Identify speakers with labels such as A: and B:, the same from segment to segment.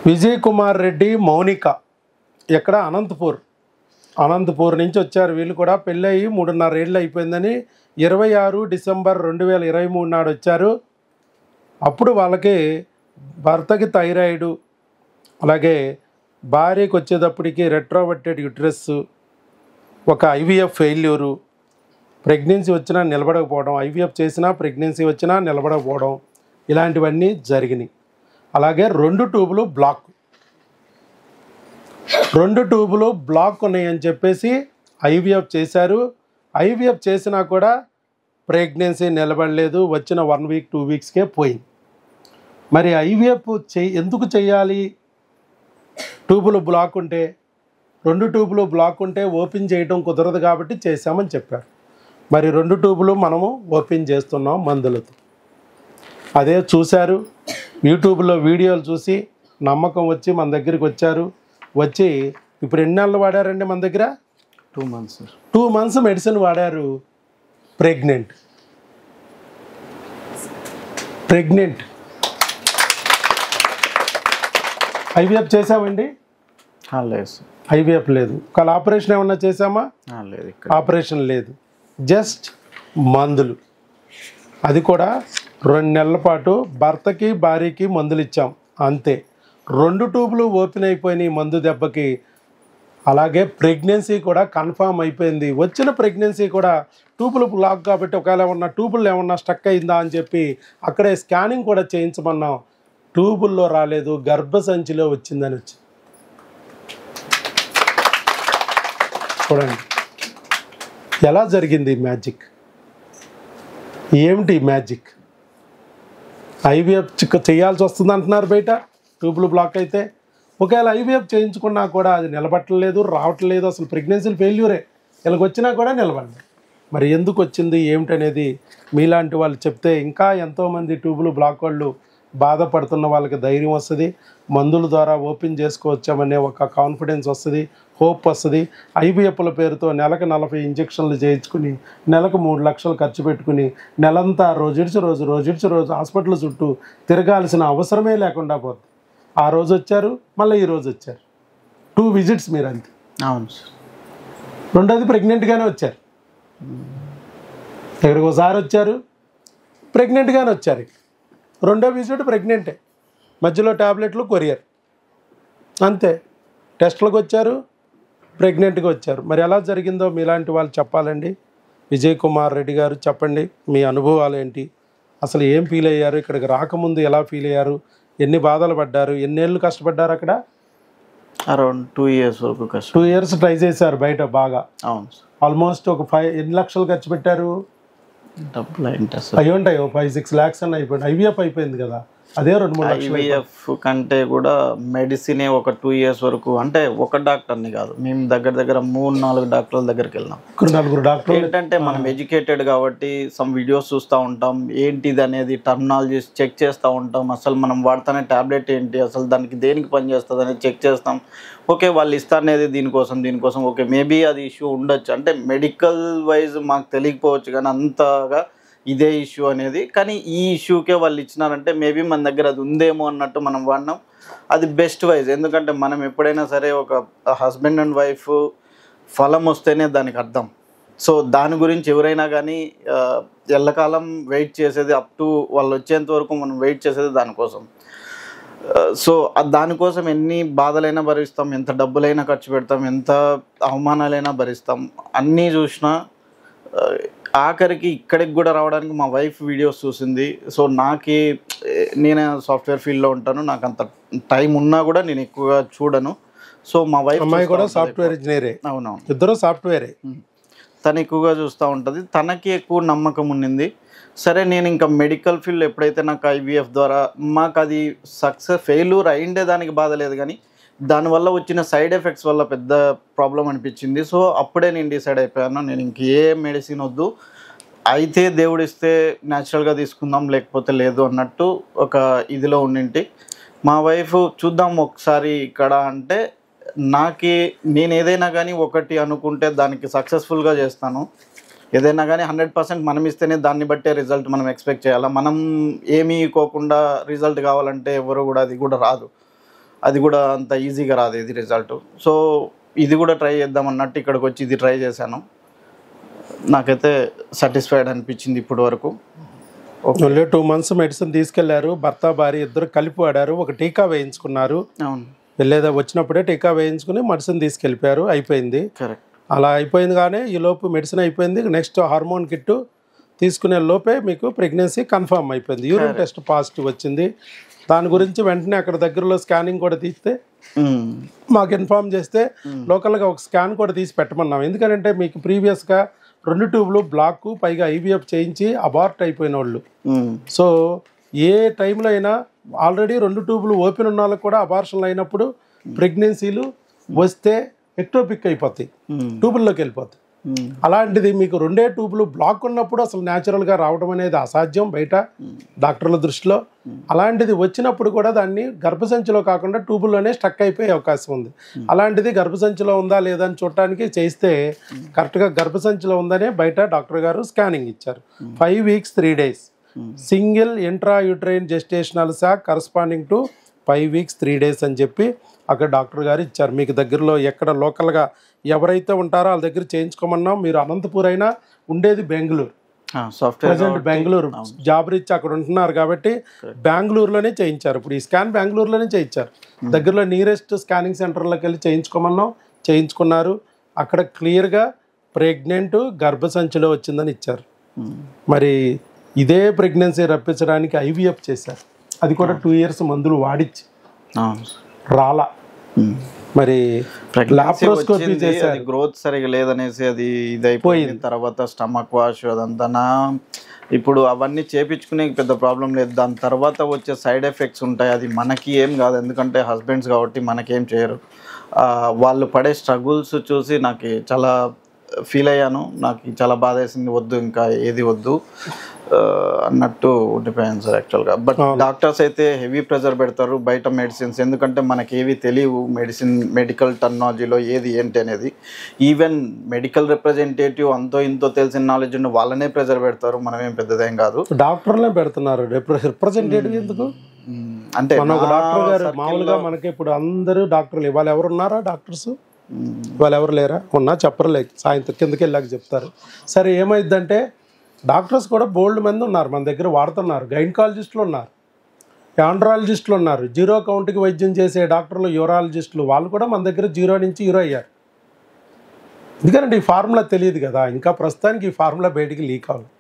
A: విజయ్ కుమార్ రెడ్డి మౌనిక ఎక్కడ అనంతపూర్ నుంచి వచ్చారు. వీళ్ళు కూడా పెళ్ళయి 3.5 ఏళ్ళు అయిపోయిందని 26 డిసెంబర్ 2023 నాడు వచ్చారు. అప్పుడు వాళ్ళకి భర్తకి థైరాయిడ్, అలాగే భార్యకి వచ్చేటప్పటికి రెట్రోవర్టెడ్ యుట్రస్, ఒక ఐవీఎఫ్ ఫెయిల్యూరు, ప్రెగ్నెన్సీ వచ్చినా నిలబడకపోవడం, ఐవీఎఫ్ చేసినా ప్రెగ్నెన్సీ వచ్చినా నిలబడకపోవడం, ఇలాంటివన్నీ జరిగినాయి. అలాగే 2 ట్యూబులు బ్లాక్ ఉన్నాయని చెప్పేసి ఐవీఎఫ్ చేశారు. ఐవీఎఫ్ చేసినా కూడా ప్రెగ్నెన్సీ నిలబడలేదు. వచ్చిన 1 వీక్ 2 వీక్స్కే పోయింది. మరి ఐవీఎఫ్ ఎందుకు చేయాలి? ట్యూబులు బ్లాక్ ఉంటే, 2 ట్యూబులు బ్లాక్ ఉంటే ఓపెన్ చేయడం కుదరదు కాబట్టి చేశామని చెప్పారు. మరి 2 ట్యూబులు మనము ఓపెన్ చేస్తున్నాం మందులతో. అదే చూశారు, యూట్యూబ్లో వీడియోలు చూసి నమ్మకం వచ్చి మన దగ్గరికి వచ్చారు. వచ్చి ఇప్పుడు ఎన్ని నెలలు వాడారండి మన దగ్గర?
B: 2 months.
A: 2 months మెడిసిన్ వాడారు. ప్రెగ్నెంట్ ఐవీఎఫ్ చేసామండి?
B: లేదు.
A: ఐవీఎఫ్ లేదు. ఒకవేళ ఆపరేషన్ ఏమన్నా చేసామా?
B: లేదు.
A: ఆపరేషన్ లేదు. జస్ట్ మందులు. అది కూడా 2 నెలల పాటు భర్తకి భార్యకి మందులు ఇచ్చాం అంతే. 2 ట్యూబులు ఓపెన్ అయిపోయినాయి మందు దెబ్బకి. అలాగే ప్రెగ్నెన్సీ కూడా కన్ఫామ్ అయిపోయింది. వచ్చిన ప్రెగ్నెన్సీ కూడా ట్యూబులు బ్లాక్ కాబట్టి ఒకవేళ ఉన్న ట్యూబులు ఏమన్నా స్టక్ అయిందా అని చెప్పి అక్కడే స్కానింగ్ కూడా చేయించమన్నాం. ట్యూబుల్లో రాలేదు, గర్భసంచిలో వచ్చిందని వచ్చి చూడండి ఎలా జరిగింది మ్యాజిక్. ఏమిటి మ్యాజిక్? ఐవీఎఫ్ చేయాల్సి వస్తుంది అంటున్నారు బయట ట్యూబులు బ్లాక్ అయితే. ఒకవేళ ఐవీఎఫ్ చేయించుకున్నా కూడా అది నిలబట్టలేదు, రావట్లేదు. అసలు ప్రెగ్నెన్సీలు ఫెయిల్యూరే. వీళ్ళకి వచ్చినా కూడా నిలబడలేదు. మరి ఎందుకు వచ్చింది ఏమిటనేది మీలాంటి వాళ్ళు చెప్తే ఇంకా ఎంతోమంది ట్యూబులు బ్లాక్ వాళ్ళు బాధపడుతున్న వాళ్ళకి ధైర్యం వస్తుంది. మందుల ద్వారా ఓపెన్ చేసుకోవచ్చామనే ఒక కాన్ఫిడెన్స్ వస్తుంది, హోప్ వస్తుంది. ఐవీఎఫ్ల పేరుతో నెలకు 40 ఇంజక్షన్లు చేయించుకుని నెలకు 3 లక్షలు ఖర్చు పెట్టుకుని నెలంతా రోజు హాస్పిటల్ చుట్టూ తిరగాల్సిన అవసరమే లేకుండా పోతుంది. ఆ రోజు వచ్చారు, మళ్ళీ ఈ రోజు వచ్చారు. 2 visits మీరు అంతే.
B: అవును సార్.
A: రెండోది ప్రెగ్నెంట్గానే వచ్చారు. ఇక్కడికి ఒకసారి వచ్చారు, ప్రెగ్నెంట్గానే వచ్చారు. రెండో విజిట్ ప్రెగ్నెంటే, మధ్యలో ట్యాబ్లెట్లు కొరియర్ అంతే. టెస్టులకు వచ్చారు, ప్రెగ్నెంట్గా వచ్చారు. మరి ఎలా జరిగిందో మీలాంటి వాళ్ళు చెప్పాలండి. విజయ్ కుమార్ రెడ్డి గారు చెప్పండి, మీ అనుభవాలు ఏంటి? అసలు ఏం ఫీల్ అయ్యారు? ఇక్కడికి రాకముందు ఎలా ఫీల్ అయ్యారు? ఎన్ని బాధలు పడ్డారు? ఎన్నేళ్ళు కష్టపడ్డారు అక్కడ?
B: అరౌండ్ 2 years వరకు కష్టం.
A: 2 years ట్రై చేశారు బయట బాగా.
B: అవును సార్.
A: ఆల్మోస్ట్ ఒక 5 లక్షలు ఖర్చు పెట్టారు.
B: డబ్బులు
A: అవి ఉంటాయి, 5-6 lakhs అని అయిపోయింది. ఐవీఎఫ్ అయిపోయింది కదా, అదే 2-3 లక్షలు.
B: ఐవీఎఫ్ కంటే కూడా మెడిసినే ఒక 2 years వరకు. అంటే ఒక డాక్టర్ని కాదు, మేము దగ్గర 3-4 డాక్టర్ల దగ్గరికి వెళ్ళినాం.
A: 4 డాక్టర్లు.
B: ఏంటంటే మనం ఎడ్యుకేటెడ్ కాబట్టి సమ్ వీడియోస్ చూస్తూ ఉంటాం, ఏంటిది అనేది టర్మినాలజీస్ చెక్ చేస్తూ ఉంటాం. అసలు మనం వాడుతున్న ట్యాబ్లెట్ ఏంటి, అసలు దానికి దేనికి పనిచేస్తుంది అనేది చెక్ చేస్తాం. ఓకే, వాళ్ళు ఇస్తారనేది దీనికోసం ఓకే, మేబీ అది ఇష్యూ ఉండొచ్చు. అంటే మెడికల్ వైజ్ మాకు తెలియకపోవచ్చు కానీ అంతగా ఇదే ఇష్యూ అనేది. కానీ ఈ ఇష్యూకే వాళ్ళు ఇచ్చినారంటే మేబీ మన దగ్గర అది ఉందేమో అన్నట్టు మనం వాడినాం. అది బెస్ట్ వైజ్. ఎందుకంటే మనం ఎప్పుడైనా సరే ఒక హస్బెండ్ అండ్ వైఫ్ ఫలం వస్తేనే దానికి అర్థం. సో దాని గురించి ఎవరైనా కానీ ఎల్లకాలం వెయిట్ చేసేది, అప్ టు వాళ్ళు వచ్చేంత వరకు మనం వెయిట్ చేసేది దానికోసం. సో దానికోసం ఎన్ని బాధలైనా భరిస్తాం, ఎంత డబ్బులైనా ఖర్చు పెడతాం, ఎంత అవమానాలైనా భరిస్తాం. అన్నీ చూసినా ఆఖరికి ఇక్కడికి కూడా రావడానికి మా వైఫ్ వీడియోస్ చూసింది. సో నేనే సాఫ్ట్వేర్ ఫీల్డ్లో ఉంటాను, నాకు అంత టైం ఉన్నా కూడా నేను ఎక్కువగా చూడను. సో మా వైఫ్
A: అమ్మాయి కూడా సాఫ్ట్వేర్ ఇంజనీరే.
B: అవునవును,
A: ఇద్దరు సాఫ్ట్వేరే.
B: తను ఎక్కువగా చూస్తూ ఉంటుంది. తనకి ఎక్కువ నమ్మకం ఉండింది. సరే, నేను ఇంకా మెడికల్ ఫీల్డ్ ఎప్పుడైతే నాకు ఐవీఎఫ్ ద్వారా మాకు అది ఫెయిల్యూర్ అయిండే దానికి బాధ లేదు, కానీ దానివల్ల వచ్చిన సైడ్ ఎఫెక్ట్స్ వల్ల పెద్ద ప్రాబ్లం అనిపించింది. సో అప్పుడే నేను డిసైడ్ అయిపోయాను, నేను ఇంకే మెడిసిన్ వద్దు, అయితే దేవుడు ఇస్తే న్యాచురల్గా తీసుకుందాం, లేకపోతే లేదు అన్నట్టు ఒక ఇదిలో ఉండింటి. మా వైఫ్ చూద్దాం ఒకసారి ఇక్కడ అంటే, నేను ఏదైనా కానీ ఒకటి అనుకుంటే దానికి సక్సెస్ఫుల్గా చేస్తాను. ఏదైనా కానీ 100% మనం ఇస్తేనే దాన్ని బట్టే రిజల్ట్ మనం ఎక్స్పెక్ట్ చేయాలి. మనం ఏమీ కోకుండా రిజల్ట్ కావాలంటే ఎవరు కూడా అది కూడా రాదు. అది కూడా అంత ఈజీగా రాదు ఇది రిజల్ట్. సో ఇది కూడా ట్రై చేద్దాం అన్నట్టు ఇక్కడికి వచ్చి ఇది ట్రై చేశాను. నాకైతే సాటిస్ఫైడ్ అనిపించింది ఇప్పటి వరకు.
A: ఓన్లీ 2 months మెడిసిన్ తీసుకెళ్లారు, భర్త భార్య ఇద్దరు కలిపి వాడారు, ఒక టీకా వేయించుకున్నారు.
B: అవును,
A: వెళ్ళేదా వచ్చినప్పుడే టీకా వేయించుకుని మెడిసిన్ తీసుకెళ్ళిపోయారు, అయిపోయింది.
B: కరెక్ట్.
A: అలా అయిపోయింది కానీ ఈ లోపు మెడిసిన్ అయిపోయింది. నెక్స్ట్ హార్మోన్ కిట్ తీసుకునే లోపే మీకు ప్రెగ్నెన్సీ కన్ఫర్మ్ అయిపోయింది. యూరిన్ టెస్ట్ పాజిటివ్ వచ్చింది. దాని గురించి వెంటనే అక్కడ దగ్గరలో స్కానింగ్ కూడా తీస్తే మాకు ఇన్ఫార్మ్ చేస్తే లోకల్గా ఒక స్కాన్ కూడా తీసి పెట్టమన్నాం. ఎందుకంటే మీకు ప్రీవియస్గా 2 ట్యూబ్లు బ్లాక్, పైగా ఐవీఎఫ్ చేయించి అబార్ట్ అయిపోయిన వాళ్ళు. సో ఏ టైంలో అయినా ఆల్రెడీ 2 ట్యూబ్లు ఓపెన్ ఉన్న వాళ్ళకి కూడా అబార్షన్లు అయినప్పుడు ప్రెగ్నెన్సీలు వస్తే ఎక్టోపిక్ అయిపోతాయి, ట్యూబుల్లోకి వెళ్ళిపోతాయి. అలాంటిది మీకు 2 ట్యూబ్లు బ్లాక్ ఉన్నప్పుడు అసలు న్యాచురల్గా రావడం అనేది అసాధ్యం బయట డాక్టర్ల దృష్టిలో. అలాంటిది వచ్చినప్పుడు కూడా దాన్ని గర్భసంచిలో కాకుండా ట్యూబుల్లోనే స్టక్ అయిపోయే అవకాశం ఉంది. అలాంటిది గర్భసంచిలో ఉందా లేదా అని చూడటానికి చేస్తే కరెక్ట్గా గర్భసంచిలో ఉందనే బయట డాక్టర్ గారు స్కానింగ్ ఇచ్చారు. 5 weeks 3 days single intra uterine gestational sac corresponding to 5 weeks 3 days అని చెప్పి అక్కడ డాక్టర్ గారు ఇచ్చారు. మీకు దగ్గరలో ఎక్కడ లోకల్గా ఎవరైతే ఉంటారో వాళ్ళ దగ్గర చేయించుకోమన్నాం. మీరు అనంతపూర్ అయినా ఉండేది Bengaluru, present Bengaluru job reach అక్కడ ఉంటున్నారు కాబట్టి బెంగళూరులోనే చేయించారు. ఇప్పుడు ఈ స్కాన్ బెంగళూరులోనే చేయించారు. దగ్గరలో నియరెస్ట్ స్కానింగ్ సెంటర్లోకి వెళ్ళి చేయించుకోమన్నాం, చేయించుకున్నారు. అక్కడ క్లియర్గా ప్రెగ్నెంట్ గర్భసంచిలో వచ్చిందని ఇచ్చారు. మరి ఇదే ప్రెగ్నెన్సీ రప్పించడానికి ఐవీఎఫ్ చేశారు. అది కూడా 2 years మందులు వాడిచ్చి రాలా. మరి లాప్రోస్కోపీ చేశారు,
B: గ్రోత్ సరిగా లేదనేసి అది ఇదైపోయింది. తర్వాత స్టమక్ వాష్ అదంతా ఇప్పుడు అవన్నీ చేపించుకునే పెద్ద ప్రాబ్లం లేదు. దాని తర్వాత వచ్చే సైడ్ ఎఫెక్ట్స్ ఉంటాయి, అది మనకి ఏం కాదు, ఎందుకంటే హస్బెండ్స్ కాబట్టి మనకేం చేయరు. వాళ్ళు పడే స్ట్రగుల్స్ చూసి నాకు చాలా ఫీల్ అయ్యాను. నాకు చాలా బాధ వేసింది, వద్దు ఇంకా ఏది వద్దు అన్నట్టు ఉండిపోయాను సార్ యాక్చువల్గా. బట్ డాక్టర్స్ అయితే హెవీ ప్రెజర్ పెడతారు బయట మెడిసిన్స్, ఎందుకంటే మనకి ఏవి తెలియవు మెడికల్ టెక్నాలజీలో ఏది ఏంటి అనేది. ఈవెన్ మెడికల్ రిప్రజెంటేటివ్ అంతో ఇంతో తెలిసిన నాలెడ్జ్ ఉన్న వాళ్ళనే ప్రెజర్ పెడతారు, మనమేం పెద్దదేం కాదు.
A: డాక్టర్లే పెడుతున్నారు రిప్రజెంటేటివ్ ఎందుకు? అంటే మన ఒక డాక్టర్ గారు మామూలుగా మనకి ఇప్పుడు అందరూ డాక్టర్లు ఇవాళ ఎవరున్నారా డాక్టర్స్? ఇవాళ ఎవరు లేరా? ఉన్నా చెప్పరులే, సాయంత్రం కిందకి వెళ్ళాక చెప్తారు. సరే ఏమైందంటే డాక్టర్స్ కూడా బోల్డ్ మంది ఉన్నారు మన దగ్గర, వాడుతున్నారు. గైనకాలజిస్టులు ఉన్నారు, ఆండ్రాలజిస్టులు ఉన్నారు, 0 కౌంట్కి వైద్యం చేసే డాక్టర్లు, యూరాలజిస్టులు, వాళ్ళు కూడా మన దగ్గర 0 నుంచి హీరో అయ్యారు. ఎందుకంటే ఈ ఫార్ములా తెలియదు కదా, ఇంకా ప్రస్తుతానికి ఈ ఫార్ములా బయటికి లీక్ అవ్వదు.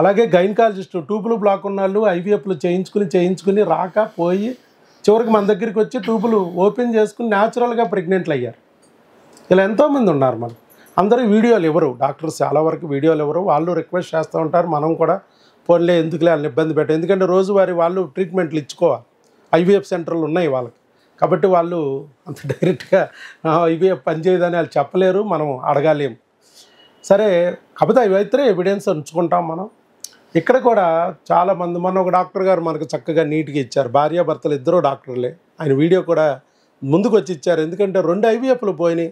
A: అలాగే గైనకాలజిస్టు ట్యూబులు బ్లాక్ ఉన్న వాళ్ళు ఐవీఎఫ్లు చేయించుకుని రాక పోయి చివరికి మన దగ్గరికి వచ్చి ట్యూబులు ఓపెన్ చేసుకుని న్యాచురల్గా ప్రెగ్నెంట్లు అయ్యారు. ఇలా ఎంతోమంది ఉన్నారు. మనం అందరూ వీడియోలు ఇవ్వరు, డాక్టర్స్ చాలా వరకు వీడియోలు ఇవ్వరు. వాళ్ళు రిక్వెస్ట్ చేస్తూ ఉంటారు, మనం కూడా పోన్లే ఎందుకులే వాళ్ళని ఇబ్బంది పెట్టాం. ఎందుకంటే రోజువారీ వాళ్ళు ట్రీట్మెంట్లు ఇచ్చుకోవాలి, ఐవీఎఫ్ సెంటర్లు ఉన్నాయి వాళ్ళకి. కాబట్టి వాళ్ళు అంత డైరెక్ట్గా ఐవీఎఫ్ పనిచేయదని వాళ్ళు చెప్పలేరు, మనం అడగాలేము. సరే, కాకపోతే అవైతే ఎవిడెన్స్ ఉంచుకుంటాం మనం. ఇక్కడ కూడా చాలామంది, మొన్న ఒక డాక్టర్ గారు మనకు చక్కగా నీట్గా ఇచ్చారు, భార్యాభర్తలు ఇద్దరు డాక్టర్లే. ఆయన వీడియో కూడా ముందుకు వచ్చి ఇచ్చారు. ఎందుకంటే 2 ఐవీఎఫ్లు పోయినాయి,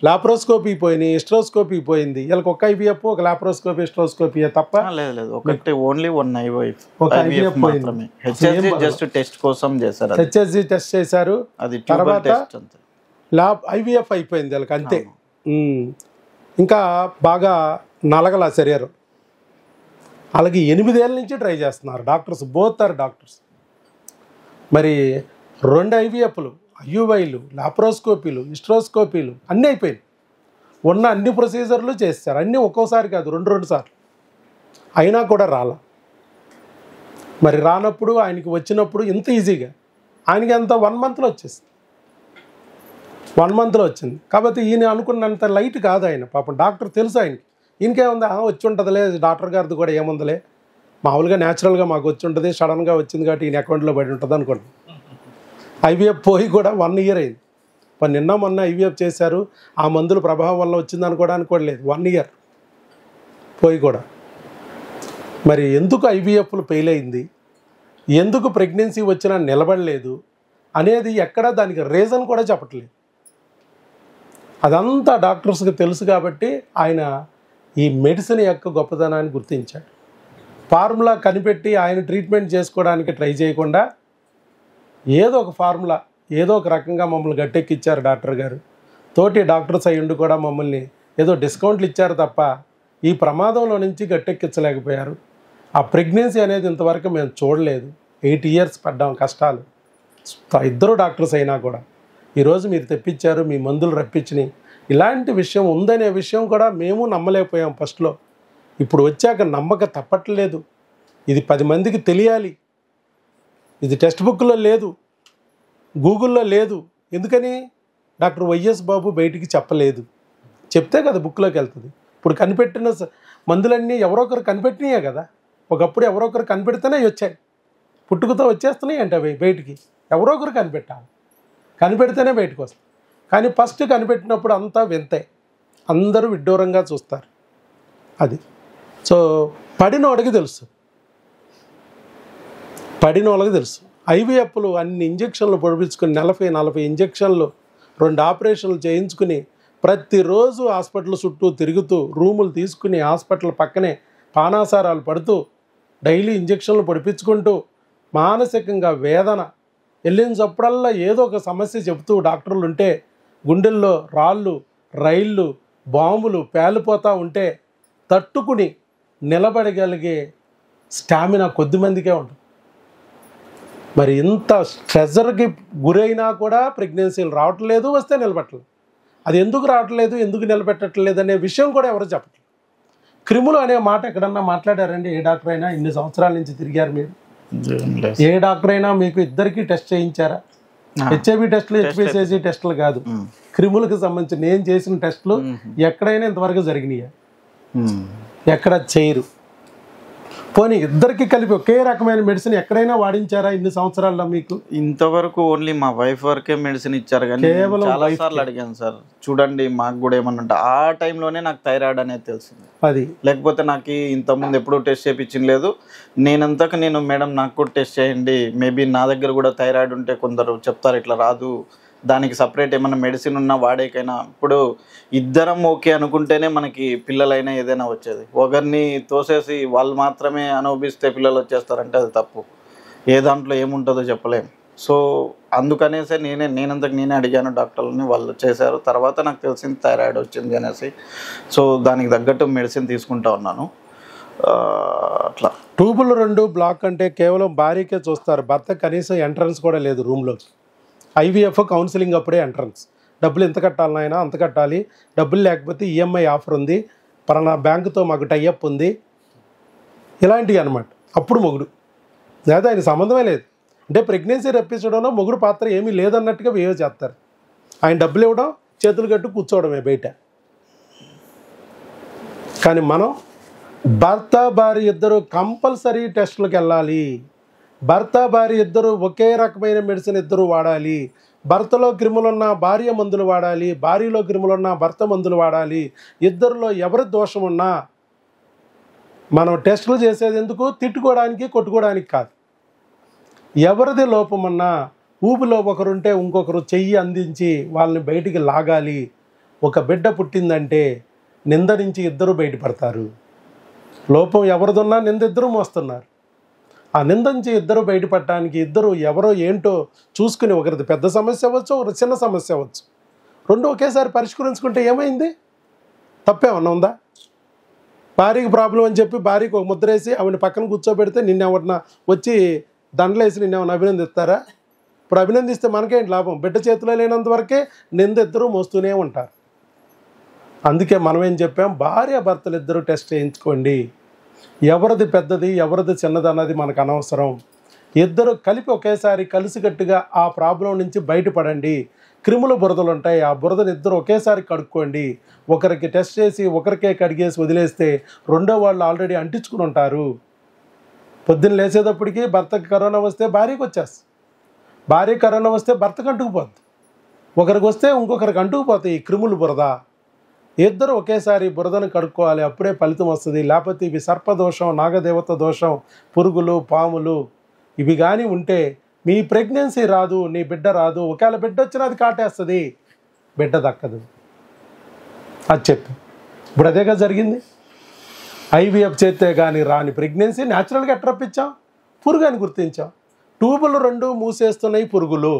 A: లాప్రోస్కోపీ పోయినాయి, హిస్ట్రోస్కోపీ పోయింది. వీళ్ళకి ఒక ఐవీఎఫ్, ఒక లాప్రోస్కోపీ, హిస్ట్రోస్కోపీ తప్ప
B: లేదు, ఒకటి ఓన్లీ 1 ఐవీఎఫ్. ఒక ఐవీఎఫ్ మాత్రమే, హెచ్ఎస్జీ జస్ట్ టెస్ట్ కోసం చేశారు.
A: హెచ్ఎస్జీ టెస్ట్ చేశారు,
B: అది
A: తర్వాత ఐవీఎఫ్ అయిపోయింది వీళ్ళకి, అంతే. ఇంకా బాగా నలగల శరీరం. అలాగే 8 ఏళ్ళ నుంచి ట్రై చేస్తున్నారు డాక్టర్స్, బోత్ ఆర్ డాక్టర్స్. మరి 2 ఐవీఎఫ్లు, ఐయువైలు, లాప్రోస్కోపీలు, హిస్ట్రోస్కోపీలు అన్నీ అయిపోయింది. ఉన్న అన్ని ప్రొసీజర్లు చేస్తారు, అన్నీ ఒక్కోసారి కాదు 2 సార్లు, అయినా కూడా రాలా. మరి రానప్పుడు ఆయనకి వచ్చినప్పుడు ఇంత ఈజీగా ఆయనకి ఎంత 1 monthలో వచ్చేసింది, 1 monthలో వచ్చింది. కాబట్టి ఈయన అనుకున్నంత లైట్ కాదు ఆయన, పాపం డాక్టర్ తెలుసు ఆయనకి. ఈయనకేముంది, వచ్చి ఉంటుందిలే, డాక్టర్ గారిది కూడా ఏముందిలే, మామూలుగా న్యాచురల్గా మాకు వచ్చి ఉంటుంది, సడన్గా వచ్చింది కాబట్టి ఈయన అకౌంట్లో పడి ఉంటుంది అనుకోండి. ఐవీఎఫ్ పోయి కూడా 1 year అయింది. నిన్న మొన్న ఐవీఎఫ్ చేశారు, ఆ మందుల ప్రభావం వల్ల వచ్చింది అనుకోవడానికి కూడా లేదు, 1 year పోయి కూడా. మరి ఎందుకు ఐవీఎఫ్లు ఫెయిల్ అయింది, ఎందుకు ప్రెగ్నెన్సీ వచ్చినా నిలబడలేదు అనేది ఎక్కడా దానికి రీజన్ కూడా చెప్పట్లేదు. అదంతా డాక్టర్స్కి తెలుసు కాబట్టి ఆయన ఈ మెడిసిన్ యొక్క గొప్పతనాన్ని గుర్తించాడు. ఫార్ములా కనిపెట్టి ఆయన ట్రీట్మెంట్ చేసుకోవడానికి ట్రై చేయకుండా ఏదో ఒక ఫార్ములా ఏదో ఒక రకంగా మమ్మల్ని గట్టెక్కిచ్చారు డాక్టర్ గారు. తోటి డాక్టర్స్ అయ్యుండి కూడా మమ్మల్ని ఏదో డిస్కౌంట్లు ఇచ్చారు తప్ప ఈ ప్రమాదంలో నుంచి గట్టెక్కించలేకపోయారు. ఆ ప్రెగ్నెన్సీ అనేది ఇంతవరకు మేము చూడలేదు. 8 ఇయర్స్ పడ్డాం కష్టాలు. ఇద్దరు డాక్టర్స్ అయినా కూడా ఈరోజు మీరు తెప్పించారు, మీ మందులు రప్పించినాయి. ఇలాంటి విషయం ఉందనే విషయం కూడా మేము నమ్మలేకపోయాం ఫస్ట్లో. ఇప్పుడు వచ్చాక నమ్మక తప్పట్లేదు. ఇది 10 మందికి తెలియాలి. ఇది టెక్స్ట్ బుక్లో లేదు, గూగుల్లో లేదు. ఎందుకని డాక్టర్ వైఎస్ బాబు బయటికి చెప్పలేదు. చెప్తే కదా బుక్లోకి వెళ్తుంది. ఇప్పుడు కనిపెట్టిన మందులన్నీ ఎవరో ఒకరు కనిపెట్టినాయే కదా. ఒకప్పుడు ఎవరో ఒకరు కనిపెడితేనే వచ్చాయి, పుట్టుకతో వచ్చేస్తున్నాయి అంటే అవి బయటికి. ఎవరో ఒకరు కనిపెట్టాలి, కనిపెడితేనే బయటకు వస్తాయి. కానీ ఫస్ట్ కనిపెట్టినప్పుడు అంతా వింతే, అందరూ విడ్డూరంగా చూస్తారు. అది సో పడినోడికి తెలుసు, పడినోళ్ళకి తెలుసు. ఐవీఎఫ్లు అన్ని ఇంజక్షన్లు పొడిపించుకుని 40 ఇంజక్షన్లు, 2 ఆపరేషన్లు చేయించుకుని ప్రతిరోజు హాస్పిటల్ చుట్టూ తిరుగుతూ రూములు తీసుకుని హాస్పిటల్ పక్కనే పానాసారాలు పడుతూ డైలీ ఇంజక్షన్లు పొడిపించుకుంటూ మానసికంగా వేదన, వెళ్ళినప్పుడల్లా ఏదో ఒక సమస్య చెబుతూ డాక్టర్లు ఉంటే గుండెల్లో రాళ్ళు, రైళ్ళు, బాంబులు పేలిపోతూ ఉంటే తట్టుకుని నిలబడగలిగే స్టామినా కొద్దిమందికే ఉంటుంది. మరి ఇంత స్ట్రెజర్కి గురైనా కూడా ప్రెగ్నెన్సీలు రావట్లేదు, వస్తే నిలబెట్టలేదు. అది ఎందుకు రావట్లేదు, ఎందుకు నిలబెట్టట్లేదు అనే విషయం కూడా ఎవరు చెప్పట్లేదు. క్రిములు అనే మాట ఎక్కడన్నా మాట్లాడారండి? ఏ డాక్టర్ అయినా? ఇన్ని సంవత్సరాల నుంచి తిరిగారు మీరు, ఏ డాక్టర్ అయినా మీకు ఇద్దరికి టెస్ట్ చేయించారా? హెచ్ఐవి టెస్టులు, హెచ్పిసిసి టెస్టులు కాదు, క్రిములకు సంబంధించి నేను చేసిన టెస్టులు ఎక్కడైనా ఇంతవరకు జరిగినాయా? ఎక్కడ చేయరు. పోనీ ఇద్దరికి కలిపి ఒకే రకమైన మెడిసిన్ ఎక్కడైనా వాడించారా ఇన్ని సంవత్సరాల్లో మీకు?
B: ఇంతవరకు ఓన్లీ మా వైఫ్ వరకే మెడిసిన్ ఇచ్చారు. కానీ చాలా సార్లు అడిగాను సార్, చూడండి మాకు కూడా ఏమన్నా. ఆ టైంలోనే నాకు థైరాయిడ్ అనేది తెలిసింది.
A: అది
B: లేకపోతే నాకు ఇంతకుముందు ఎప్పుడూ టెస్ట్ చేయించింది లేదు. నేనంతకు నేను మేడం నాకు కూడా టెస్ట్ చేయండి, మేబీ నా దగ్గర కూడా థైరాయిడ్ ఉంటే కొందరు చెప్తారు ఇట్లా రాదు, దానికి సపరేట్ ఏమైనా మెడిసిన్ ఉన్నా వాడేకైనా. ఇప్పుడు ఇద్దరం ఓకే అనుకుంటేనే మనకి పిల్లలైనా ఏదైనా వచ్చేది. ఒకరిని తోసేసి వాళ్ళు మాత్రమే అనుభవిస్తే పిల్లలు వచ్చేస్తారంటే అది తప్పు. ఏ దాంట్లో ఏముంటుందో చెప్పలేము. సో అందుకనేసే నేనంతకు నేనే అడిగాను డాక్టర్లని, వాళ్ళు చేశారు. తర్వాత నాకు తెలిసింది థైరాయిడ్ వచ్చింది అనేసి. సో దానికి తగ్గట్టు మెడిసిన్ తీసుకుంటా ఉన్నాను. అట్లా
A: ట్యూబులు 2 బ్లాక్ అంటే కేవలం భార్యకే చూస్తారు, భర్త కనీసం ఎంట్రన్స్ కూడా లేదు రూమ్లోకి. ఐవీఎఫ్ కౌన్సిలింగ్ అప్పుడే ఎంట్రన్స్. డబ్బులు ఎంత కట్టాలి అయినా అంత కట్టాలి, డబ్బులు లేకపోతే ఈఎంఐ ఆఫర్ ఉంది, పలానా బ్యాంకుతో మాకు టైఅప్ ఉంది, ఇలాంటివి అనమాట. అప్పుడు మొగుడు, లేదా ఆయన సంబంధమే లేదు. అంటే ప్రెగ్నెన్సీ రప్పించడంలో మొగుడు పాత్ర ఏమీ లేదన్నట్టుగా బిహేవ్ చేస్తారు. ఆయన డబ్బులు ఇవ్వడం, చేతులు కట్టు కూర్చోవడమే బయట. కానీ మనం భర్త భార్య ఇద్దరు కంపల్సరీ టెస్టులకు వెళ్ళాలి. భర్త భార్య ఇద్దరు ఒకే రకమైన మెడిసిన్ ఇద్దరు వాడాలి. భర్తలో క్రిములున్న భార్య మందులు వాడాలి, భార్యలో క్రిములున్న భర్త మందులు వాడాలి. ఇద్దరిలో ఎవరి దోషం ఉన్నా మనం టెస్టులు చేసేది ఎందుకు? తిట్టుకోవడానికి, కొట్టుకోవడానికి కాదు. ఎవరిది లోపమున్నా ఊపిలో ఒకరుంటే ఇంకొకరు చెయ్యి అందించి వాళ్ళని బయటికి లాగాలి. ఒక బిడ్డ పుట్టిందంటే నింద నుంచి ఇద్దరు బయటపడతారు. లోపం ఎవరిదున్నా నింద ఇద్దరు మోస్తున్నారు. ఆ నింద నుంచి ఇద్దరు బయటపడటానికి ఇద్దరు ఎవరో ఏంటో చూసుకుని, ఒకరిది పెద్ద సమస్య అవ్వచ్చు, ఒకరి చిన్న సమస్య అవ్వచ్చు, 2 ఒకేసారి పరిష్కరించుకుంటే ఏమైంది? తప్పేమన్నా ఉందా? భార్యకి ప్రాబ్లం అని చెప్పి భార్యకి ఒక ముద్ర వేసి ఆవిడ పక్కన కూర్చోబెడితే నిన్నెవరన్నా వచ్చి దండలేసి నిన్నేమన్నా అభినందిస్తారా? ఇప్పుడు అభినందిస్తే మనకేంటి లాభం? బిడ్డ చేతిలో లేనంత వరకే నింద ఇద్దరు మోస్తూనే ఉంటారు. అందుకే మనం ఏం చెప్పాం, భార్య భర్తలు ఇద్దరు టెస్ట్ చేయించుకోండి. ఎవరిది పెద్దది ఎవరిది చిన్నది అన్నది మనకు అనవసరం. ఇద్దరు కలిపి ఒకేసారి కలిసికట్టుగా ఆ ప్రాబ్లం నుంచి బయటపడండి. క్రిములు బురదలు ఉంటాయి, ఆ బురదను ఇద్దరు ఒకేసారి కడుక్కోండి. ఒకరికి టెస్ట్ చేసి ఒకరికే కడిగేసి వదిలేస్తే రెండో వాళ్ళు ఆల్రెడీ అంటించుకుని ఉంటారు. పొద్దున్న లేచేటప్పటికి భర్తకి కరోనా వస్తే భార్యకి వచ్చేస్తుంది, భార్య కరోనా వస్తే భర్తకు అంటుకుపోద్ది, ఒకరికి వస్తే ఇంకొకరికి అంటుకుపోతాయి ఈ క్రిములు బురద. ఇద్దరు ఒకేసారి బురదను కడుక్కోవాలి, అప్పుడే ఫలితం వస్తుంది. లేకపోతే ఇవి సర్పదోషం, నాగదేవత దోషం, పురుగులు, పాములు ఇవి కానీ ఉంటే మీ ప్రెగ్నెన్సీ రాదు, నీ బిడ్డ రాదు. ఒకవేళ బిడ్డ వచ్చినా అది కాటేస్తుంది, బిడ్డ దక్కదు. అది చెప్పి ఇప్పుడు అదేగా జరిగింది. ఐవీఎఫ్ చేస్తే కానీ రాని ప్రెగ్నెన్సీ న్యాచురల్గా ఎట్రప్పించాం, పురుగు అని గుర్తించాం. ట్యూబులు 2 మూసేస్తున్నాయి పురుగులు.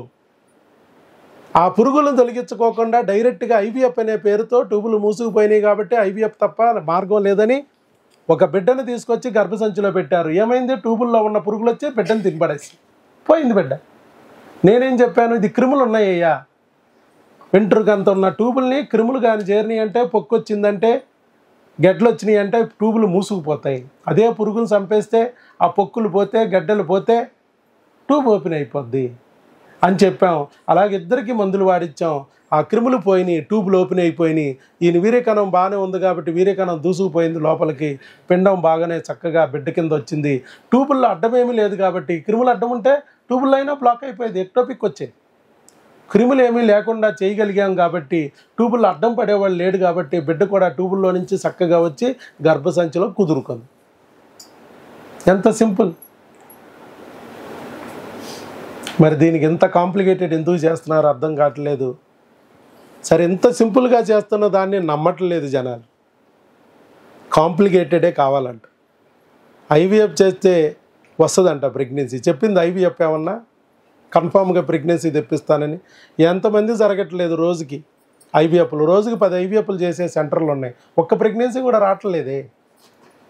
A: ఆ పురుగులను తొలగించుకోకుండా డైరెక్ట్గా ఐవీఎఫ్ అనే పేరుతో ట్యూబులు మూసుకుపోయినాయి కాబట్టి ఐవీఎఫ్ తప్ప మార్గం లేదని ఒక బిడ్డను తీసుకొచ్చి గర్భసంచిలో పెట్టారు. ఏమైంది? ట్యూబుల్లో ఉన్న పురుగులు వచ్చి బిడ్డను తినబడేసి పోయింది బిడ్డ. నేనేం చెప్పాను? ఇది క్రిములు ఉన్నాయ్యా, వెంట్రుకంత ఉన్న ట్యూబుల్ని క్రిములు కానీ చేరినాయి అంటే, పొక్కు వచ్చిందంటే, గడ్డలు వచ్చినాయి అంటే ట్యూబులు మూసుకుపోతాయి. అదే పురుగులు చంపేస్తే ఆ పొక్కులు పోతే గడ్డలు పోతే ట్యూబ్ ఓపెన్ అయిపోద్ది అని చెప్పాం. అలాగే ఇద్దరికి మందులు వాడిచ్చాం. ఆ క్రిములు పోయినాయి, ట్యూబులు ఓపెన్ అయిపోయినాయి. ఈయన వీర్యకణం బాగానే ఉంది కాబట్టి వీర్యకణం దూసుకుపోయింది లోపలికి, పిండం బాగానే చక్కగా బిడ్డ కింద వచ్చింది. ట్యూబుల్లో అడ్డమేమీ లేదు కాబట్టి, క్రిములు అడ్డం ఉంటే ట్యూబుల్లో అయినా బ్లాక్ అయిపోయేది, ఎక్టోపిక్ వచ్చేది. క్రిములు ఏమీ లేకుండా చేయగలిగాం కాబట్టి, ట్యూబుల్లో అడ్డం పడేవాళ్ళు లేడు కాబట్టి బిడ్డ కూడా ట్యూబుల్లో నుంచి చక్కగా వచ్చి గర్భసంచిలో కుదురుకుంది. ఎంత సింపుల్. మరి దీనికి ఎంత కాంప్లికేటెడ్ ఎందుకు చేస్తున్నారో అర్థం కావట్లేదు. సరే, ఎంత సింపుల్గా చేస్తున్న దాన్ని నమ్మట్లేదు జనాలు. కాంప్లికేటెడే కావాలంట. ఐవీఎఫ్ చేస్తే వస్తుందంట ప్రెగ్నెన్సీ. చెప్పింది ఐవీఎఫ్ ఏమన్నా కన్ఫామ్గా ప్రెగ్నెన్సీ తెప్పిస్తానని? ఎంతమంది జరగట్లేదు రోజుకి ఐవీఎఫ్లు? రోజుకి 10 ఐవీఎఫ్లు చేసే సెంటర్లు ఉన్నాయి. ఒక్క ప్రెగ్నెన్సీ కూడా రావట్లేదే.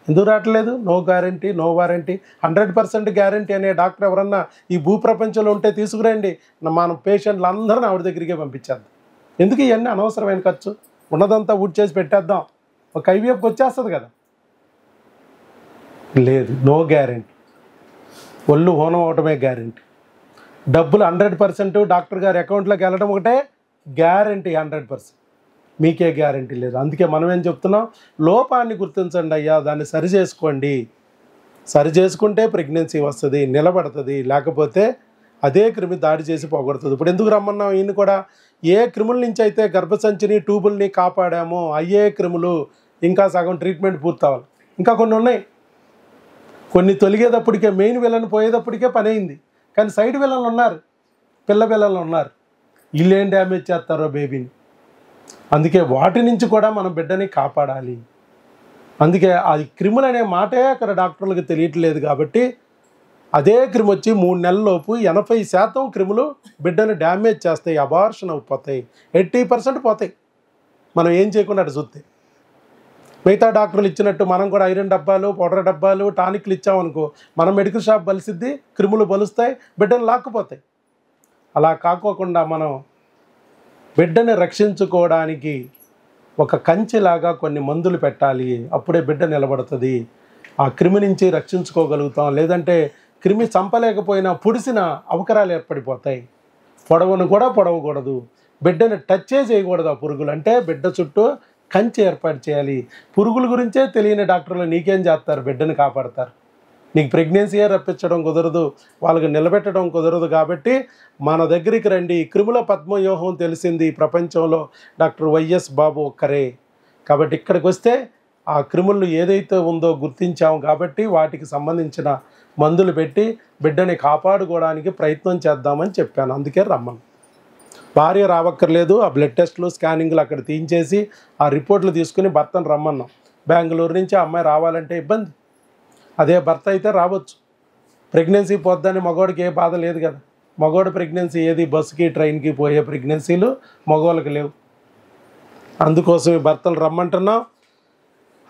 A: ఎందుకు రావట్లేదు? No guarantee, no warranty, 100% guarantee అనే డాక్టర్ ఎవరన్నా ఈ భూప్రపంచంలో ఉంటే తీసుకురండి, మన పేషెంట్లు అందరిని ఆవిడ దగ్గరికే పంపించేద్దాం. ఎందుకు ఇవన్నీ అనవసరమైన ఖర్చు? ఉన్నదంతా ఊడ్ చేసి పెట్టేద్దాం, ఒక ఐవీఎఫ్కి వచ్చేస్తుంది కదా. లేదు, నో గ్యారంటీ. ఒళ్ళు హోనం అవటమే గ్యారంటీ. డబ్బులు 100% డాక్టర్ గారి అకౌంట్లోకి వెళ్ళడం ఒకటే గ్యారంటీ, 100%. మీకే గ్యారంటీ లేదు. అందుకే మనం ఏం చెప్తున్నాం? లోపాన్ని గుర్తించండి అయ్యా, దాన్ని సరి చేసుకోండి. సరి చేసుకుంటే ప్రెగ్నెన్సీ వస్తుంది, నిలబడుతుంది. లేకపోతే అదే క్రిమి దాడి చేసి పోగొడుతుంది. ఇప్పుడు ఎందుకు రమ్మన్నాం ఈయన కూడా? ఏ క్రిముల నుంచి అయితే గర్భసంచిని ట్యూబుల్ని కాపాడామో అయ్యే క్రిములు ఇంకా సగం ట్రీట్మెంట్ పూర్తవాలి. ఇంకా కొన్ని ఉన్నాయి. కొన్ని తొలిగేటప్పటికే, మెయిన్ విలన్ పోయేటప్పటికే పని అయింది. కానీ సైడ్ విలన్లు ఉన్నారు, పిల్ల పిల్లలు ఉన్నారు. వీళ్ళేం డ్యామేజ్ చేస్తారో బేబీని. అందుకే వాటి నుంచి కూడా మనం బిడ్డని కాపాడాలి. అందుకే అది క్రిములు అనే మాటే అక్కడ డాక్టర్లకు తెలియట్లేదు కాబట్టి అదే క్రిమి వచ్చి 3 నెలల్లోపు 80% క్రిములు బిడ్డను డ్యామేజ్ చేస్తాయి, అబార్షన్ అయిపోతాయి, 80% పోతాయి మనం ఏం చేయకుండా అటు చూస్తే. మిగతా డాక్టర్లు ఇచ్చినట్టు మనం కూడా ఐరన్ డబ్బాలు, పౌడర్ డబ్బాలు, టానిక్లు ఇచ్చామనుకో, మనం మెడికల్ షాప్ బలిసిద్ది, క్రిములు బలుస్తాయి, బిడ్డను లాక్కుపోతాయి. అలా కాకోకుండా మనం బిడ్డని రక్షించుకోవడానికి ఒక కంచెలాగా కొన్ని మందులు పెట్టాలి. అప్పుడే బిడ్డ నిలబడుతుంది. ఆ క్రిమి నుంచి రక్షించుకోగలుగుతాం. లేదంటే క్రిమి చంపలేకపోయినా పుడిసిన అవకరాలు ఏర్పడిపోతాయి. పొడవును కూడా పొడవకూడదు, బిడ్డని టచ్చే చేయకూడదు. ఆ పురుగులు అంటే బిడ్డ చుట్టూ కంచె ఏర్పాటు చేయాలి. పురుగుల గురించే తెలియని డాక్టర్లు నీకేం చేస్తారు? బిడ్డని కాపాడతారు. నీకు ప్రెగ్నెన్సీయే రప్పించడం కుదరదు, వాళ్ళకి నిలబెట్టడం కుదరదు. కాబట్టి మన దగ్గరికి రండి. క్రిముల పద్మవ్యూహం తెలిసింది ప్రపంచంలో డాక్టర్ వైఎస్ బాబు ఒక్కరే. కాబట్టి ఇక్కడికి వస్తే ఆ క్రిములు ఏదైతే ఉందో గుర్తించాము కాబట్టి వాటికి సంబంధించిన మందులు పెట్టి బిడ్డని కాపాడుకోవడానికి ప్రయత్నం చేద్దామని చెప్పాను. అందుకే రమ్మను. భార్య రావక్కర్లేదు. ఆ బ్లడ్ టెస్టులు, స్కానింగ్లు అక్కడ తీయించేసి ఆ రిపోర్ట్లు తీసుకుని భర్తను రమ్మన్నాం. బెంగళూరు నుంచి ఆ అమ్మాయి రావాలంటే ఇబ్బంది. అదే భర్త అయితే రావచ్చు. ప్రెగ్నెన్సీ పోద్దని మగవాడికి ఏ బాధ లేదు కదా. మగవాడి ప్రెగ్నెన్సీ ఏది? బస్సుకి, ట్రైన్కి పోయే ప్రెగ్నెన్సీలు మగవాళ్ళకి లేవు. అందుకోసం భర్తలు రమ్మంటున్నాం.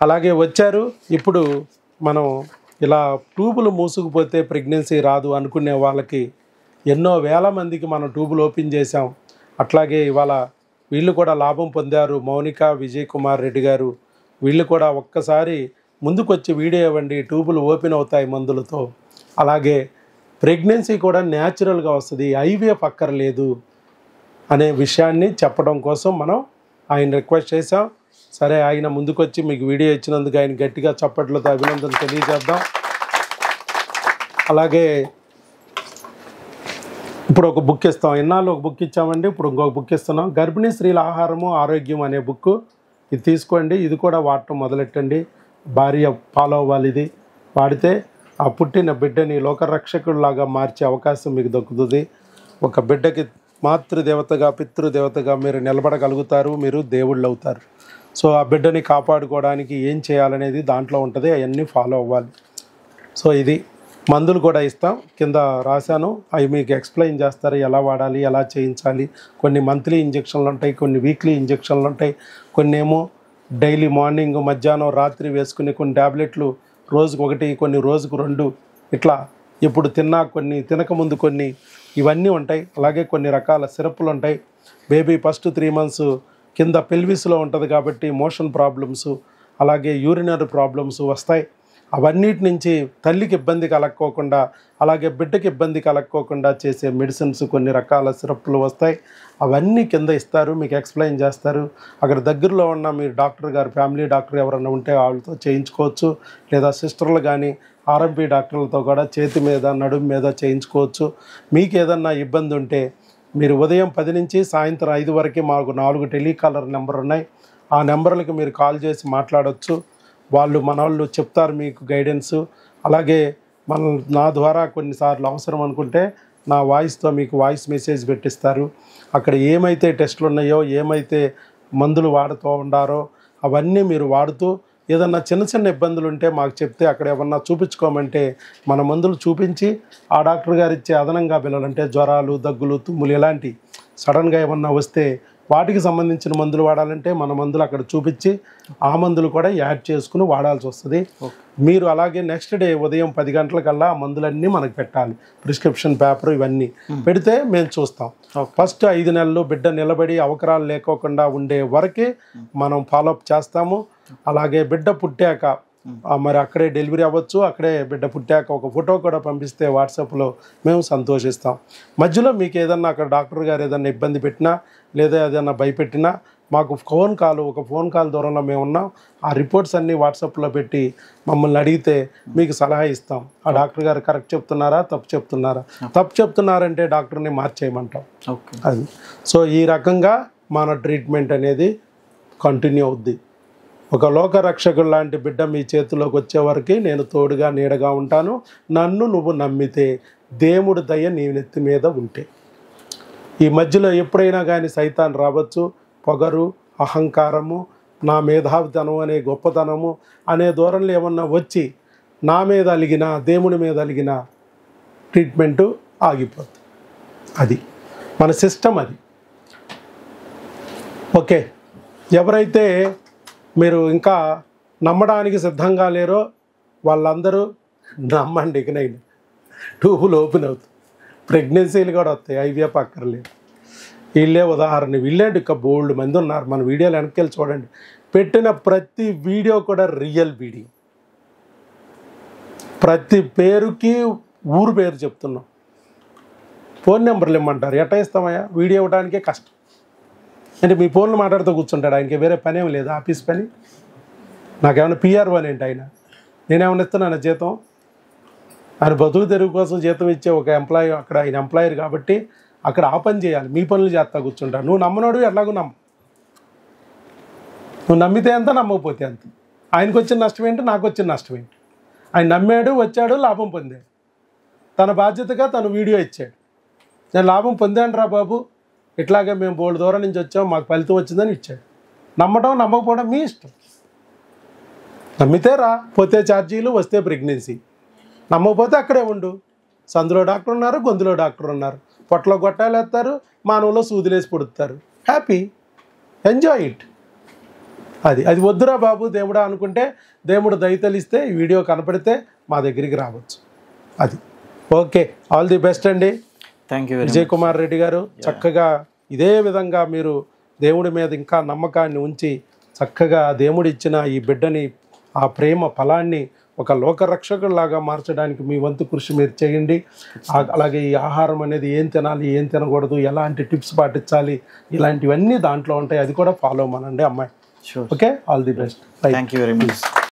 A: అలాగే వచ్చారు. ఇప్పుడు మనం ఇలా ట్యూబులు మూసుకుపోతే ప్రెగ్నెన్సీ రాదు అనుకునే వాళ్ళకి ఎన్నో వేల మందికి మనం ట్యూబులు ఓపెన్ చేసాం. అట్లాగే ఇవాళ వీళ్ళు కూడా లాభం పొందారు. మౌనిక, విజయ్ కుమార్ రెడ్డి గారు వీళ్ళు కూడా ఒక్కసారి ముందుకు వచ్చి వీడియో ఇవ్వండి, ట్యూబులు ఓపెన్ అవుతాయి మందులతో. అలాగే ప్రెగ్నెన్సీ కూడా న్యాచురల్గా వస్తుంది, ఐవీఎఫ్ అక్కర్లేదు అనే విషయాన్ని చెప్పడం కోసం మనం ఆయన రిక్వెస్ట్ చేసాం. సరే, ఆయన ముందుకొచ్చి మీకు వీడియో ఇచ్చినందుకు ఆయన గట్టిగా చప్పట్లతో అభినందన తెలియజేద్దాం. అలాగే ఇప్పుడు ఒక బుక్ ఇస్తాం. ఇన్నాళ్ళు ఒక బుక్ ఇచ్చామండి, ఇప్పుడు ఇంకొక బుక్ ఇస్తున్నాం. గర్భిణీ స్త్రీల ఆహారము ఆరోగ్యం అనే బుక్. ఇది తీసుకోండి. ఇది కూడా వాడటం మొదలెట్టండి. భార్య ఫాలో అవ్వాలి. ఇది వాడితే ఆ పుట్టిన బిడ్డని లోకరక్షకుడిలాగా మార్చే అవకాశం మీకు దక్కుతుంది. ఒక బిడ్డకి మాతృదేవతగా, పితృదేవతగా మీరు నిలబడగలుగుతారు. మీరు దేవుళ్ళు అవుతారు. సో ఆ బిడ్డని కాపాడుకోవడానికి ఏం చేయాలనేది దాంట్లో ఉంటుంది. అవన్నీ ఫాలో అవ్వాలి. సో ఇది మందులు కూడా ఇస్తాం, కింద రాశాను, అవి మీకు ఎక్స్ప్లెయిన్ చేస్తారు ఎలా వాడాలి, ఎలా చేయించాలి. కొన్ని మంత్లీ ఇంజెక్షన్లు ఉంటాయి, కొన్ని వీక్లీ ఇంజెక్షన్లు ఉంటాయి, కొన్ని ఏమో డైలీ మార్నింగ్ మధ్యాహ్నం రాత్రి వేసుకునే కొన్ని ట్యాబ్లెట్లు రోజుకు ఒకటి, కొన్ని రోజుకు 2, ఇట్లా ఇప్పుడు తిన్నా కొన్ని, తినకముందు కొన్ని, ఇవన్నీ ఉంటాయి. అలాగే కొన్ని రకాల సిరప్లు ఉంటాయి. బేబీ ఫస్ట్ 3 months కింద పెల్విస్లో ఉంటుంది కాబట్టి మోషన్ ప్రాబ్లమ్స్, అలాగే యూరినరీ ప్రాబ్లమ్స్ వస్తాయి. అవన్నిటి నుంచి తల్లికి ఇబ్బంది కలక్కోకుండా, అలాగే బిడ్డకి ఇబ్బంది కలక్కోకుండా చేసే మెడిసిన్స్, కొన్ని రకాల సిరప్లు వస్తాయి. అవన్నీ కింద ఇస్తారు, మీకు ఎక్స్ప్లెయిన్ చేస్తారు. అక్కడ దగ్గరలో ఉన్న మీరు డాక్టర్ గారు, ఫ్యామిలీ డాక్టర్ ఎవరైనా ఉంటే వాళ్ళతో చేయించుకోవచ్చు, లేదా సిస్టర్లు కానీ ఆర్ఎంపీ డాక్టర్లతో కూడా చేతి మీద, నడుము మీద చేయించుకోవచ్చు. మీకు ఏదన్నా ఇబ్బంది ఉంటే మీరు ఉదయం 10 నుంచి సాయంత్రం 5 వరకు మాకు 4 టెలికాలర్ నెంబర్ ఉన్నాయి. ఆ నెంబర్లకి మీరు కాల్ చేసి మాట్లాడవచ్చు. మన వాళ్ళు చెప్తారు మీకు గైడెన్స్. అలాగే నా ద్వారా కొన్నిసార్లు అవసరం అనుకుంటే నా వాయిస్తో మీకు వాయిస్ మెసేజ్ పెట్టిస్తారు. అక్కడ ఏమైతే టెస్టులు ఉన్నాయో, ఏమైతే మందులు వాడుతూ ఉండారో అవన్నీ మీరు వాడుతూ, ఏదన్నా చిన్న చిన్న ఇబ్బందులు ఉంటే మాకు చెప్తే అక్కడ ఏమన్నా చూపించుకోమంటే మన మందులు చూపించి, ఆ డాక్టర్ గారు ఇచ్చే అదనంగా బిల్లలు అంటే జ్వరాలు, దగ్గులు, తుమ్ములు ఇలాంటి సడన్గా ఏమన్నా వస్తే వాటికి సంబంధించిన మందులు వాడాలంటే మన మందులు అక్కడ చూపించి ఆ మందులు కూడా యాడ్ చేసుకుని వాడాల్సి వస్తుంది. మీరు అలాగే నెక్స్ట్ డే ఉదయం 10 గంటలకల్లా ఆ మందులన్నీ మనకు పెట్టాలి. ప్రిస్క్రిప్షన్ పేపర్ ఇవన్నీ పెడితే మేము చూస్తాం. ఫస్ట్ 5 నెలలు బిడ్డ నిలబడి అవకరాలు లేకోకుండా ఉండే వరకే మనం ఫాలోఅప్ చేస్తాము. అలాగే బిడ్డ పుట్టాక మరి అక్కడే డెలివరీ అవ్వచ్చు, అక్కడే బిడ్డ పుట్టాక ఒక ఫోటో కూడా పంపిస్తే వాట్సాప్లో మేము సంతోషిస్తాం. మధ్యలో మీకు ఏదన్నా అక్కడ డాక్టర్ గారు ఏదన్నా ఇబ్బంది పెట్టినా, లేదా ఏదన్నా భయపెట్టినా మాకు ఒక ఫోన్ కాల్ దూరంలో మేము ఉన్నాం. ఆ రిపోర్ట్స్ అన్నీ వాట్సాప్లో పెట్టి మమ్మల్ని అడిగితే మీకు సలహా ఇస్తాం. ఆ డాక్టర్ గారు కరెక్ట్ చెప్తున్నారా, తప్పు చెప్తున్నారా. తప్పు చెప్తున్నారంటే డాక్టర్ని మార్చేయమంటాం. అది సో ఈ రకంగా మన ట్రీట్మెంట్ అనేది కంటిన్యూ అవుద్ది. ఒక లోకరక్షకుడు లాంటి బిడ్డ మీ చేతిలోకి వచ్చే వరకు నేను తోడుగా నీడగా ఉంటాను. నన్ను నువ్వు నమ్మితే, దేవుడి దయ నీ నెత్తి మీద ఉంటే. ఈ మధ్యలో ఎప్పుడైనా కానీ సైతాన్ రావచ్చు. పొగరు, అహంకారము, నా మేధావితనం అనే గొప్పతనము అనే ధోరణిలో ఏమన్నా వచ్చి నా మీద అలిగినా, దేవుడి మీద అలిగినా ట్రీట్మెంటు ఆగిపోతుంది. అది మన సిస్టమ్. అది ఓకే. ఎవరైతే మీరు ఇంకా నమ్మడానికి సిద్ధంగా లేరో వాళ్ళందరూ నమ్మండి. ఇకనైనా ట్యూబులు ఓపెన్ అవుతాయి, ప్రెగ్నెన్సీలు కూడా వస్తాయి, ఐవీఎఫ్ అక్కర్లేదు. వీళ్ళే ఉదాహరణ. వీళ్ళేంటి ఇంకా బోల్డ్ మంది ఉన్నారు. మన వీడియోలు వెనక్కి చూడండి. పెట్టిన ప్రతి వీడియో కూడా రియల్ వీడియో. ప్రతి పేరుకి ఊరు పేరు చెప్తున్నాం. ఫోన్ నెంబర్లు ఇమ్మంటారు, ఎట్లా ఇస్తామయ్యా? వీడియో ఇవ్వడానికే కష్టం. అంటే మీ ఫోన్లో మాట్లాడుతూ కూర్చుంటాడు, ఆయనకి వేరే పని ఏమి లేదు, ఆఫీస్ పని. నాకేమైనా పిఆర్ అని ఏంటి ఆయన? నేనేమైనా ఇస్తున్నాను జీతం? ఆయన బతుకు తెరుగు కోసం జీతం ఇచ్చే ఒక ఎంప్లాయీ, అక్కడ ఆయన ఎంప్లాయర్ కాబట్టి అక్కడ ఆ పని చేయాలి. మీ పనులు చేస్తా కూర్చుంటారు. నువ్వు నమ్మనోడు ఎట్లాగూ నువ్వు నమ్మితే ఎంత, నమ్మకపోతే ఎంత. ఆయనకు వచ్చిన నష్టం ఏంటి, నాకు వచ్చిన నష్టం ఏంటి? ఆయన నమ్మాడు, వచ్చాడు, లాభం పొందాడు. తన బాధ్యతగా తను వీడియో ఇచ్చాడు. నేను లాభం పొందాను రా బాబు, ఇట్లాగే మేము బోల్డ్ దూరం నుంచి వచ్చాం, మాకు ఫలితం వచ్చిందని ఇచ్చాడు. నమ్మటం నమ్మకపోవడం మీ ఇష్టం. నమ్మితే రా, పోతే ఛార్జీలు, వస్తే ప్రెగ్నెన్సీ. నమ్మకపోతే అక్కడే ఉండు. సందులో డాక్టర్ ఉన్నారు, గొంతులో డాక్టర్ ఉన్నారు. పొట్టలో గొట్టాలు వేస్తారు, మానవులో సూదులేసి పొడుస్తారు. Happy, enjoy it. అది వద్దురా బాబు దేవుడా అనుకుంటే దేవుడు దయతలిస్తే ఈ వీడియో కనపడితే మా దగ్గరికి రావచ్చు. అది ఓకే. ఆల్ ది బెస్ట్ అండి.
B: థ్యాంక్ యూ
A: విజయ్ కుమార్ రెడ్డి గారు. చక్కగా ఇదే విధంగా మీరు దేవుడి మీద ఇంకా నమ్మకాన్ని ఉంచి చక్కగా దేవుడు ఇచ్చిన ఈ బిడ్డని, ఆ ప్రేమ ఫలాన్ని ఒక లోకరక్షకుడిలాగా మార్చడానికి మీ వంతు కృషి మీరు చేయండి. అలాగే ఈ ఆహారం అనేది ఏం తినాలి, ఏం తినకూడదు, ఎలాంటి టిప్స్ పాటించాలి, ఇలాంటివన్నీ దాంట్లో ఉంటాయి. అది కూడా ఫాలో అవ్వమనండి అమ్మాయి. Okay. All the best.
B: Thank you very much.